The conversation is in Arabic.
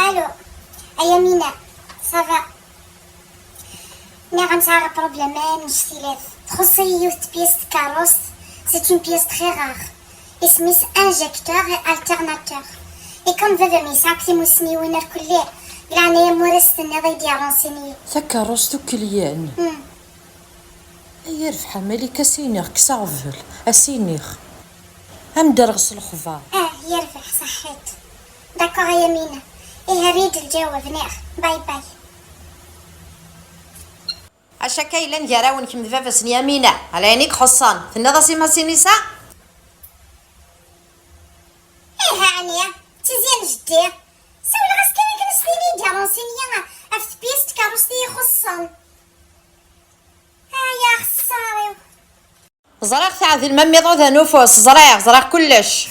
الو ايامينا صافا غنتعرض بروبليم نشتي تخص يوت بيس كاروس. سي اون بيس تري رار اسميس انجيكتور اي الترناتور اي كوم فيفا ميساكتي موسني وينر كلي يعني مورستني ضي ديال رونسيني ثكروس كليان يرفح مالك سينيغ كسافل اسينيغ هم درغس الخضار يرفح صحيت داكوغ يمينة هريد الجواب نيغ باي باي. اش كايلا نجراون كيم دفافس يمينة على عينيك حصان تنضا سيما سينيسا عنيا تزيان جدي سولا غاس كان كنسنيني ديال رونسيني افت بيس كاروسي خصان يا خساري زراغ تاع ذي الممي ضوذا نفوس زراغ كلش